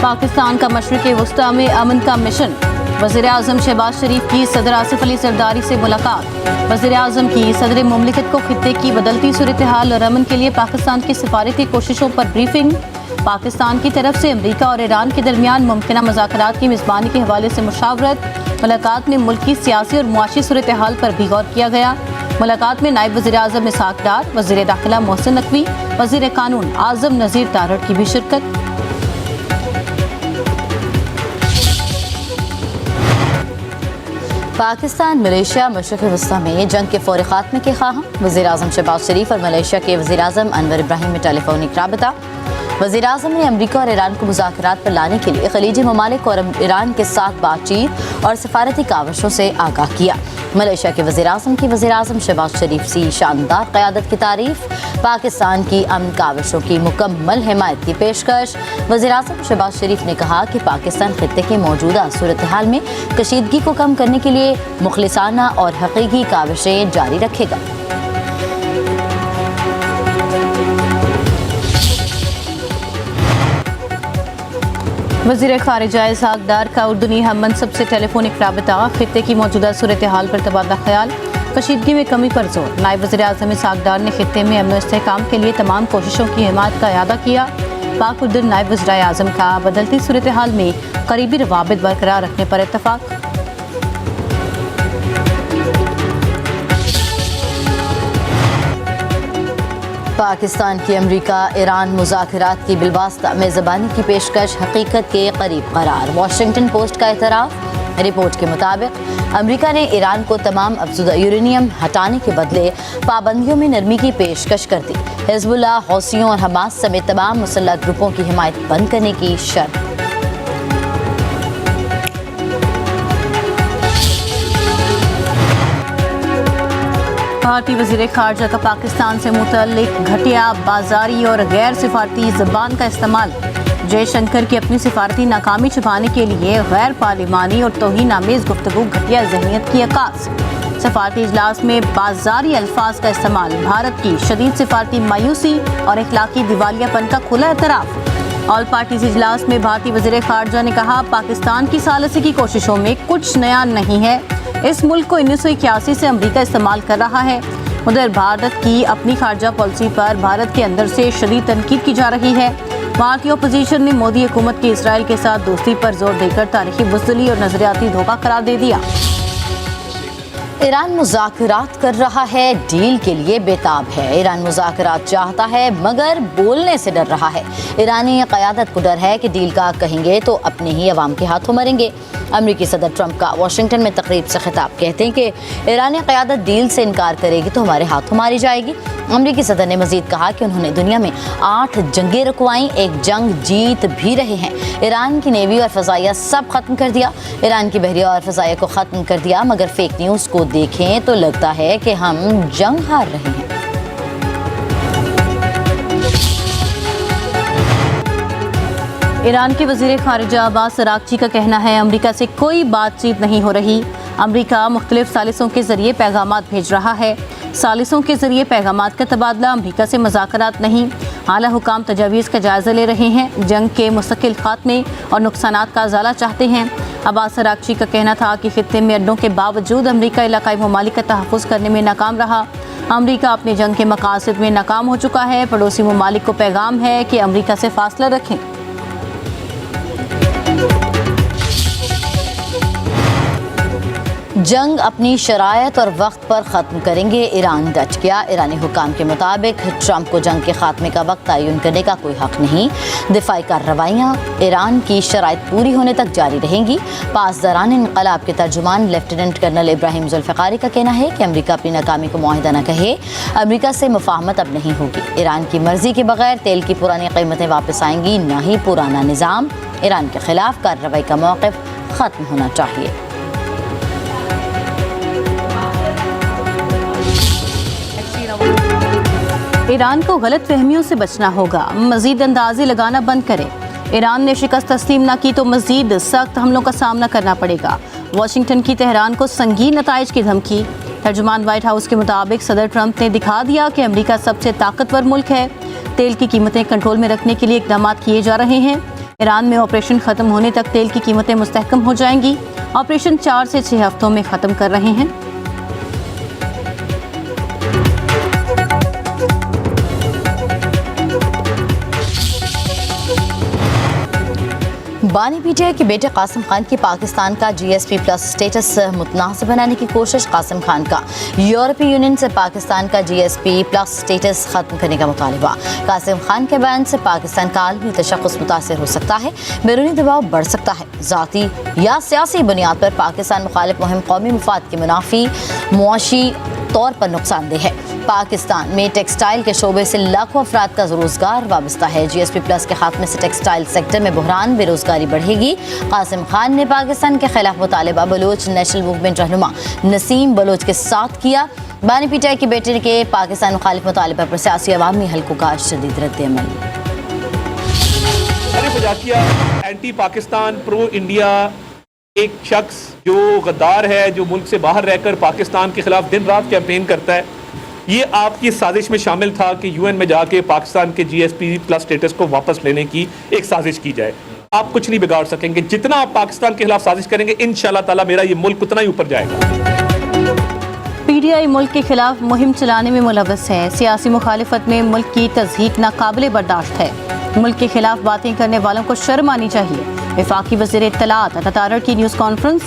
पाकिस्तान का मशरिक़ वस्ता में अमन का मिशन। वज़ीर-ए-आज़म शहबाज शरीफ की सदर आसिफ अली ज़रदारी से मुलाकात। वज़ीर-ए-आज़म की सदर मुमलिकत को खित्ते की बदलती सूरत हाल और अमन के लिए पाकिस्तान की सिफारती कोशिशों पर ब्रीफिंग। पाकिस्तान की तरफ से अमरीका और ईरान के दरमियान मुमकिना मुज़ाकरात की मेज़बानी के हवाले से मुशावरत। मुलाकात में मुल्क की सियासी और मुआशी सूरत हाल पर भी गौर किया गया। मुलाकात में नायब वज़ीर-ए-आज़म इसहाक़ डार, वज़ीर दाखिला मोहसिन नकवी, वज़ीर कानून आज़म नज़ीर तारड़ की भी शिरकत। पाकिस्तान मलेशिया मशरिक़ वस्ता में जंग के फौरी खात्मे के ख़्वाह। वज़ीर-ए-आज़म शहबाज शरीफ और मलेशिया के वज़ीर-ए-आज़म अनवर इब्राहिम में टेलीफोनिक राबता। वज़ीर-ए-आज़म ने अमरीका और ईरान को मुज़ाकरात पर लाने के लिए खलीजी ममालिक और ईरान के साथ बातचीत और सफारती कावशों से आगाह किया। मलेशिया के वज़ीर-ए-आज़म की वज़ीर-ए-आज़म शहबाज शरीफ की शानदार क़यादत की तारीफ़। पाकिस्तान की अमन कावशों की मुकम्मल हिमायत की पेशकश। वज़ीर-ए-आज़म शहबाज शरीफ ने कहा कि पाकिस्तान खित्ते की मौजूदा सूरत हाल में कशीदगी को कम करने के लिए मुखलिसाना और हकीकी काविशें जारी रखेगा। वज़ीर ख़ारिजा इसहाक़ डार का उर्दूनी हम मनसब से टेलीफोनिक राबता। खित्ते की मौजूदा सूरत हाल पर तबादला ख्याल। कशीदगी में कमी पर जोर। नायब वज़ीर-ए-आज़म इसहाक़ डार ने खित्ते में अमन इस्तेहकाम के लिए तमाम कोशिशों की हिमायत का इआदा किया। पाक उर्दू नायब वज़ीर-ए-आज़म का बदलती सूरत हाल में करीबी रवाबित बरकरार रखने पर इत्तफ़ाक़। पाकिस्तान की अमरीका ईरान मुज़ाकरात की बिलवास्ता मेज़बानी की पेशकश हकीकत के करीब करार। वाशिंगटन पोस्ट का एतराफ़। रिपोर्ट के मुताबिक अमरीका ने ईरान को तमाम अफज़ुदा यूरेनियम हटाने के बदले पाबंदियों में नरमी की पेशकश कर दी। हिज़्बुल्लाह, हौसियों और हमास समेत तमाम मुसल्लह ग्रुपों की हिमायत बंद करने की शर्त। भारतीय वज़ीर ख़ारजा का पाकिस्तान से मुतल्लिक घटिया, बाजारी और गैर सिफारती ज़बान का इस्तेमाल। जयशंकर की अपनी सिफारती नाकामी छुपाने के लिए गैर पार्लिमानी और तौहीन-आमेज़ गुफ्तगू घटिया ज़हनियत की अक्कास। सफारती इजलास में बाजारी अल्फाज का इस्तेमाल। भारत की शदीद सिफारती मायूसी और इखलाकी दिवालियापन का खुला एतराफ़। ऑल पार्टीज इजलास में भारतीय वज़ीर ख़ारजा ने कहा, पाकिस्तान की सालसी की कोशिशों में कुछ नया नहीं है। इस मुल्क को 1981 से अमरीका इस्तेमाल कर रहा है। उधर भारत की अपनी खारजा पॉलिसी पर भारत के अंदर से शदीद तनकीद की जा रही है। वहाँ की अपोजिशन ने मोदी हुकूमत की इसराइल के साथ दोस्ती पर जोर देकर तारीखी बुज़दिली और नजरियाती धोखा करार दे दिया। ईरान मुज़ाकरात कर रहा है, डील के लिए बेताब है। ईरान मुज़ाकरात चाहता है मगर बोलने से डर रहा है। ईरानी क़यादत को डर है कि डील का कहेंगे तो अपने ही अवाम के हाथों मरेंगे। अमरीकी सदर ट्रंप का वाशिंगटन में तकरीब से खिताब। कहते हैं कि ईरानी क़यादत डील से इनकार करेगी तो हमारे हाथों मारी जाएगी। अमरीकी सदर ने मज़ीद कहा कि उन्होंने दुनिया में 8 जंगें रुकवाई, एक जंग जीत भी रहे हैं। ईरान की नेवी और फ़ज़ाइया सब ख़त्म कर दिया। ईरान की बहरिया और फ़ज़ाइया को ख़त्म कर दिया, मगर फेक न्यूज़ को देखें तो लगता है कि हम जंग हार रहे हैं। ईरान के वज़ीर ख़ारिजा अब्बास अराग़ची का कहना है, अमरीका से कोई बातचीत नहीं हो रही। अमरीका मुख्तलिफ सालिसों के ज़रिए पैगामात भेज रहा है। सालिसों के ज़रिए पैगामात का तबादला, अमरीका से मुज़ाकरात नहीं। आला हुकाम तजावीज़ का जायज़ा ले रहे हैं। जंग के मुस्तकिल खात्मे और नुकसानात का अज़ाला चाहते हैं। अब्बास अराग़ची का कहना था कि खित्ते में अड्डों के बावजूद अमरीका इलाकाई ममालिक का तहफ़्फ़ुज़ करने में नाकाम रहा। अमरीका अपने जंग के मकासद में नाकाम हो चुका है। पड़ोसी ममालिक को पैगाम है कि अमरीका से फ़ासला रखें। जंग अपनी शरायत और वक्त पर ख़त्म करेंगे, ईरान डट गया। ईरानी हुकाम के मुताबिक ट्रंप को जंग के खात्मे का वक्त तयन करने का कोई हक़ नहीं। दिफाई कार्रवाइयाँ ईरान की शराइत पूरी होने तक जारी रहेंगी। पासदारान इनक़लाब के तर्जुमान लेफ्टिनेंट कर्नल इब्राहिम ज़ुल्फ़िकार का कहना है कि अमरीका अपनी नाकामी को मुआहिदा न कहे। अमरीका से मुफ़ाहमत अब नहीं होगी। ईरान की मर्ज़ी के बगैर तेल की पुरानी कीमतें वापस आएंगी, न ही पुराना निज़ाम। ईरान के ख़िलाफ़ कार्रवाई का मौक़िफ़ ख़त्म होना चाहिए। ईरान को गलत फहमियों से बचना होगा, मजीद अंदाजे लगाना बंद करें। ईरान ने शिकस्त तस्लीम न की तो मजीद सख्त हमलों का सामना करना पड़ेगा। वाशिंगटन की तेहरान को संगीन नताइज की धमकी। तर्जुमान व्हाइट हाउस के मुताबिक सदर ट्रंप ने दिखा दिया कि अमेरिका सबसे ताकतवर मुल्क है। तेल की कीमतें कंट्रोल में रखने के लिए इकदाम किए जा रहे हैं। ईरान में ऑपरेशन खत्म होने तक तेल की कीमतें मुस्तहकम हो जाएंगी। ऑपरेशन 4 से 6 हफ्तों में खत्म कर रहे हैं। बानी पीटीआई के बेटे कासिम खान की पाकिस्तान का GSP प्लस स्टेटस मुतनाज़ बनाने की कोशिश। कासिम खान का यूरोपीय यूनियन से पाकिस्तान का GSP प्लस स्टेटस खत्म करने का मुतालिबा। कासिम खान के बयान से पाकिस्तान का आलमी तशख़्ख़ुस मुतासिर हो सकता है, बैरूनी दबाव बढ़ सकता है। ज़ाती या सियासी बुनियाद पर पाकिस्तान मुखालिफ मुहिम कौमी मफाद के मुनाफी मुआशी तौर पर नुकसानदेह है। पाकिस्तान में टेक्सटाइल के शोबे से लाखों अफराद का रोजगार वाबस्ता है। GSP प्लस के खात्मे से टेक्सटाइल सेक्टर में बहरान बेरोजगारी बढ़ेगी। कासिम खान ने पाकिस्तान के खिलाफ मुतालिबा बलोच नेशनल मूवमेंट रहनुमा नसीम बलोच के साथ किया। बानी पीटीआई के बेटे के पाकिस्तान मुखालिफ मुतालिबा पर सियासी अवामी हल्कों का शदीद रद्द-ए-अमल। एंटी पाकिस्तान प्रो इंडिया एक शख्स जो गद्दार है, जो मुल्क से बाहर रहकर पाकिस्तान के खिलाफ दिन रात कैंपेन करता है, ये आपकी साजिश में शामिल था कि UN में जाके पाकिस्तान के GSP प्लस स्टेटस को वापस लेने की एक साजिश की जाए। आप कुछ नहीं बिगाड़ सकेंगे। जितना आप पाकिस्तान के खिलाफ साजिश करेंगे, इंशाल्लाह ताला मेरा ये मुल्क उतना ही ऊपर जाएगा। PTI मुल्क के खिलाफ मुहिम चलाने में मुलव्वस है। सियासी मुखालिफत में मुल्क की तज़हीक नाकाबिले बर्दाश्त है। मुल्क के खिलाफ बातें करने वालों को शर्म आनी चाहिए। वफाकी वज़ीर इत्तलात अता तारड़ की न्यूज़ कॉन्फ्रेंस।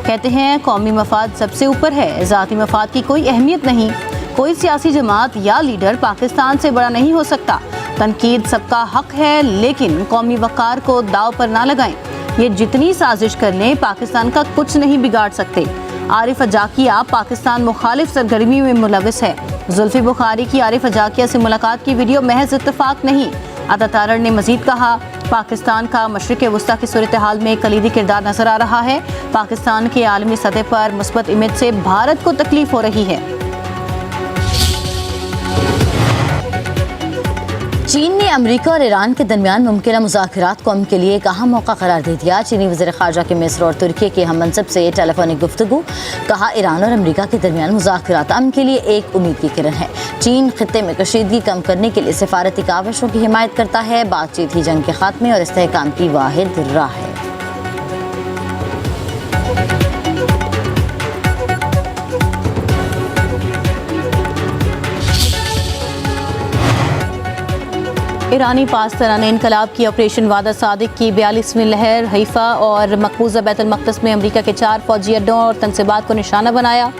कहते हैं कौमी मफाद सबसे ऊपर है, ज़ाती मफाद की कोई अहमियत नहीं। कोई सियासी जमात या लीडर पाकिस्तान से बड़ा नहीं हो सकता। तनकीद सबका हक है, लेकिन कौमी वक़ार को दाव पर ना लगाएं। ये जितनी साजिश कर लें, पाकिस्तान का कुछ नहीं बिगाड़ सकते। आरिफ अजाकिया पाकिस्तान मुखालिफ सरगर्मी में मुलव्वस है। जुल्फी बुखारी की आरिफ अजाकिया से मुलाकात की वीडियो महज इत्तफाक नहीं। अता तारड़ ने मजीद कहा, पाकिस्तान का मशरिक़ वस्ता की सूरत हाल में कलीदी किरदार नजर आ रहा है। पाकिस्तान के आलमी सतह पर मुस्बत इमेज से भारत को तकलीफ हो रही है। चीन ने अमेरिका और ईरान के दरमियान मुमकिन मुज़ाकरात को अमन के लिए एक अहम मौका करार दे दिया। चीनी वज़ीर ख़ारजा के मिस्र और तुर्की के हम मनसब से टेलीफोनिक गुफ्तगू। कहा, ईरान और अमेरिका के दरमियान मुज़ाकरात अमन के लिए एक उम्मीद की किरण है। चीन खित्ते में कशीदगी कम करने के लिए सिफारती काविशों की हिमायत करता है। बातचीत ही जंग के खात्मे और इस्तेहकाम की वाहिद राह है। ईरानी पासदारान इनकलाब की ऑपरेशन वादा सादिक की 42वीं लहर हैफा और मकबूजा बैतुल मक़दस में अमरीका के 4 फौजी अड्डों और तनसीबात को निशाना बनाया।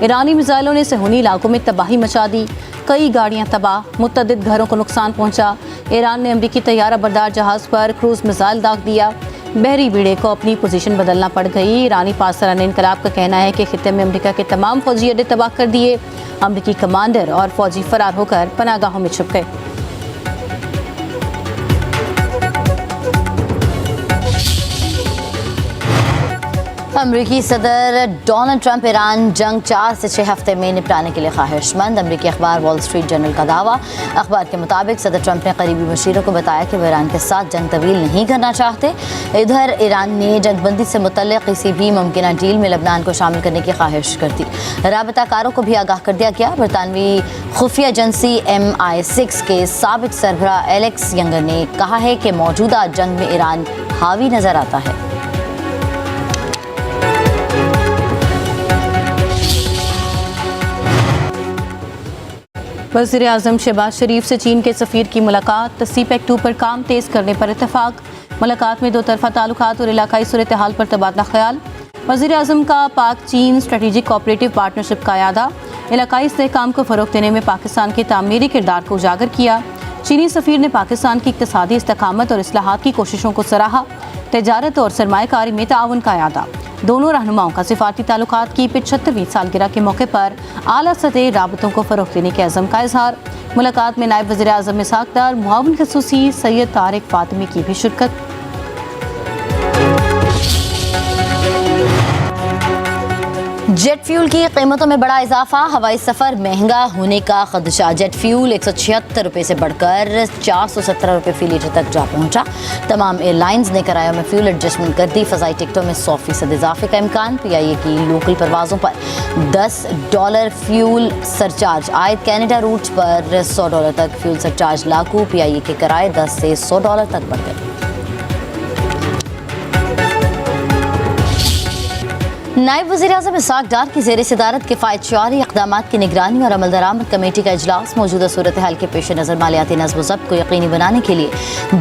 ईरानी मिसाइलों ने सहूनी इलाकों में तबाही मचा दी। कई गाड़ियां तबाह, मुतअद्दिद घरों को नुकसान पहुंचा। ईरान ने अमरीकी तैयारा बरदार जहाज़ पर क्रूज मिसाइल दाग दिया। बहरी बेड़े को अपनी पोजीशन बदलना पड़ गई। ईरानी पासदारान इनकलाब का कहना है कि खित्ते में अमरीका के तमाम फौजी अड्डे तबाह कर दिए। अमरीकी कमांडर और फौजी फरार होकर पनागाहों में छुप गए। अमरीकी सदर डोनाल्ड ट्रंप ईरान जंग 4 से 6 हफ्ते में निपटाने के लिए ख्वाहिशमंद। अमरीकी अखबार वॉल स्ट्रीट जर्नल का दावा। अखबार के मुताबिक सदर ट्रंप ने करीबी मशीरों को बताया कि वह ईरान के साथ जंग तवील नहीं करना चाहते। इधर ईरान ने जंगबंदी से मुतल्लिक़ किसी भी मुमकिन डील में लबनान को शामिल करने की ख्वाहिश कर दी। राबताकारों को भी आगाह कर दिया गया। बरतानवी खुफिया एजेंसी MI6 के साबिक सरबरा एलेक्स यंगर ने कहा है कि मौजूदा जंग में ईरान हावी नजर आता है। वज़ीर आज़म शहबाज शरीफ से चीन के सफ़ीर की मुलाकात। CPEC-2 पर काम तेज़ करने पर इत्तफाक। मुलाकात में दो तरफ़ा ताल्लुकात और इलाकाई सूरत हाल पर तबादला ख्याल। वज़ीर आज़म का पाक चीन स्ट्रेटेजिक कोऑपरेटिव पार्टनरशिप का यादा। इलाकाई इस्तेहकाम को फ़रोग़ देने में पाकिस्तान के तामीरी किरदार को उजागर किया। चीनी सफ़ीर ने पाकिस्तान की इक़्तिसादी इस्तकामत और इस्लाहात की कोशिशों को सराहा। तजारत और सरमायाकारी में ताउन का यादा। दोनों रहनुमाओं का सिफारती ताल्लुकात की 75वीं सालगिरह के मौके पर आला सतह राबतों को फ़रोग़ देने के अज़म का इज़हार। मुलाकात में नायब वज़ीर आज़म इसहाक़ डार, मुआविन ख़ुसूसी सैयद तारिक फ़ातिमी की भी शिरकत। जेट फ्यूल की कीमतों में बड़ा इजाफा। हवाई सफ़र महंगा होने का खदशा। जेट फ्यूल 176 रुपये से बढ़कर 417 रुपये फ़ी लीटर तक जा पहुंचा। तमाम एयरलाइंस ने किरायों में फ्यूल एडजस्टमेंट कर दी। फ़ज़ाई टिकटों में 100% इजाफे का इम्कान। PIA की लोकल परवाज़ों पर $10 फ्यूल सरचार्ज आयद। कैनेडा रूट्स पर $100 तक फ्यूल सरचार्ज लागू। PIA के किराए $10 से $100 तक बढ़ गए। नायब वज़ीर-ए-आज़म इसाक डार की ज़ेर सदारत किफ़ायतशारी इक़दाम की निगरानी और अमल दरामद कमेटी का इजलास मौजूदा सूरत हाल के पेश नज़र मालियाती नज़्म व ज़ब्त को यकीनी बनाने के लिए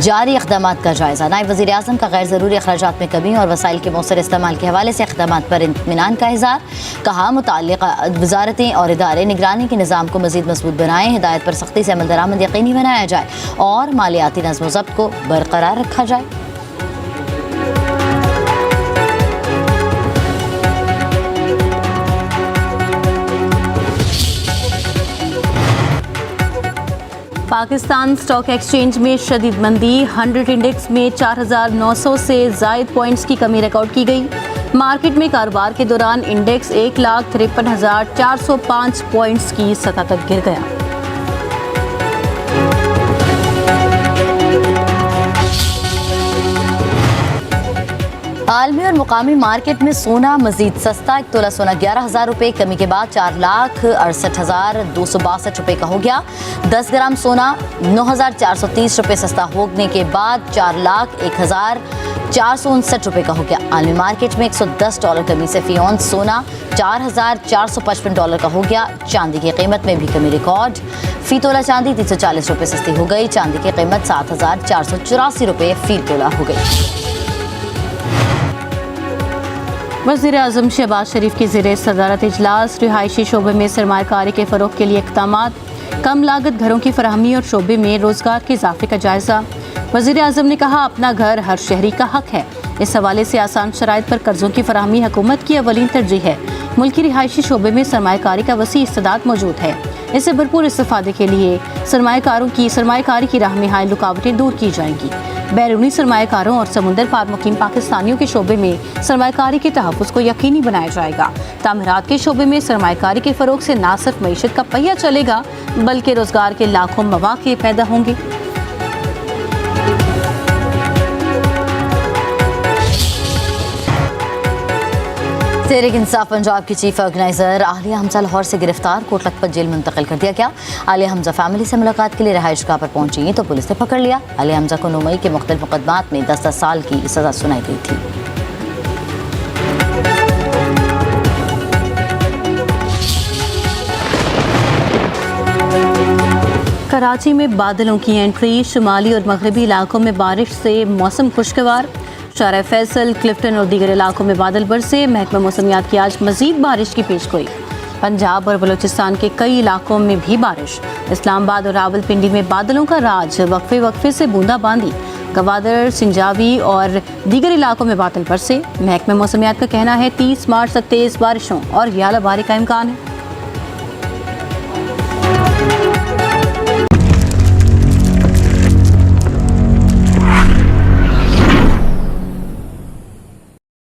जारी इक़दाम का जायज़ा। नायब वज़ीर-ए-आज़म का गैर ज़रूरी अखराजात में कमी और वसाइल के मौसर इस्तेमाल के हवाले से इक़दाम पर इत्मीनान का इज़हार। कहा मुतअल्लिक़ा वज़ारतें और इदारे निगरानी के निज़ाम को मज़ीद मज़बूत बनाएं, हिदायत पर सख्ती से अमल दरामद यकीनी बनाया जाए और मालियाती नज़्म व ज़ब्त को बरकरार रखा जाए। पाकिस्तान स्टॉक एक्सचेंज में शदीद मंदी, 100 इंडेक्स में 4,900 से जायद पॉइंट्स की कमी रिकॉर्ड की गई। मार्केट में कारोबार के दौरान इंडेक्स 1,53,405 पॉइंट्स की सतह तक गिर गया। आलमी और मुकामी मार्केट में सोना मजीद सस्ता, 1 तोला सोना 11,000 रुपये, कमी के बाद 4,68,262 रुपये का हो गया। 10 ग्राम सोना 9,430 रुपये सस्ता होने के बाद 4,01,459 रुपये का हो गया। आलमी मार्केट में $110 कमी से फी औंस सोना 4,455 डॉलर का हो गया। चांदी की कीमत में भी कमी रिकॉर्ड, फी तोला चांदी 340 रुपये सस्ती हो गई। चांदी की कीमत 7,484 रुपये फी तोला हो गई। वज़ीर-ए-आज़म शहबाज शरीफ की ज़ेर सदारत इजलास, रिहायशी शोबे में सरमायाकारी के फ़रोग़ के लिए इक़दामात, कम लागत घरों की फराहमी और शोबे में रोज़गार के इजाफ़े का जायज़ा। वज़ीर-ए-आज़म ने कहा, अपना घर हर शहरी का हक है। इस हवाले से आसान शराइत पर कर्ज़ों की फराहमी हुकूमत की अवलीन तरजीह है। मुल्की रिहायशी शोबे में सरमायाकारी का वसी इस्तेदाद मौजूद है। इससे भरपूर इस्तेफ़ादे के लिए सरमायाकारी की राह में हायल रुकावटें दूर की जाएंगी। बैरूनी सरमायाकारों और समुंदर पार मुकीम पाकिस्तानियों के शोबे में सरमायाकारी के तहफ़्फ़ुज़ को यकीनी बनाया जाएगा। तामीरात के शोबे में सरमायाकारी के फ़रोग़ से न सिर्फ मईशत का पहिया चलेगा, बल्कि रोज़गार के लाखों मौक़े पैदा होंगे। तहरीक इंसाफ पंजाब की चीफ ऑर्गेनाइजर आलिया हमजा लाहौर से गिरफ्तार, कोट लखपत जेल में मुंतकिल कर दिया गया। आलिया हमजा फैमिली से मुलाकात के लिए रहायशगाह पर पहुंची तो पुलिस ने पकड़ लिया। आलिया हमजा को 9 मई के मुख्तलिफ मुकदमात में 10-10 साल की सज़ा सुनाई गई थी। कराची में बादलों की एंट्री, शुमाली और मगरबी इलाकों में बारिश से मौसम खुशगवार। शारा फैसल, क्लिफ्टन और दीगर इलाकों में बादल बरसे। महकमा मौसमियात की आज मजीद बारिश की पेशगोई। पंजाब और बलूचिस्तान के कई इलाकों में भी बारिश। इस्लामाबाद और रावलपिंडी में बादलों का राज, वक्फे वक्फे से बूंदाबांदी। गवादर, सिंजावी और दीगर इलाकों में बादल बरसे। महकमा मौसमियात का कहना है 30 मार्च तक तेज़ बारिशों और यालाबारी का इम्कान है।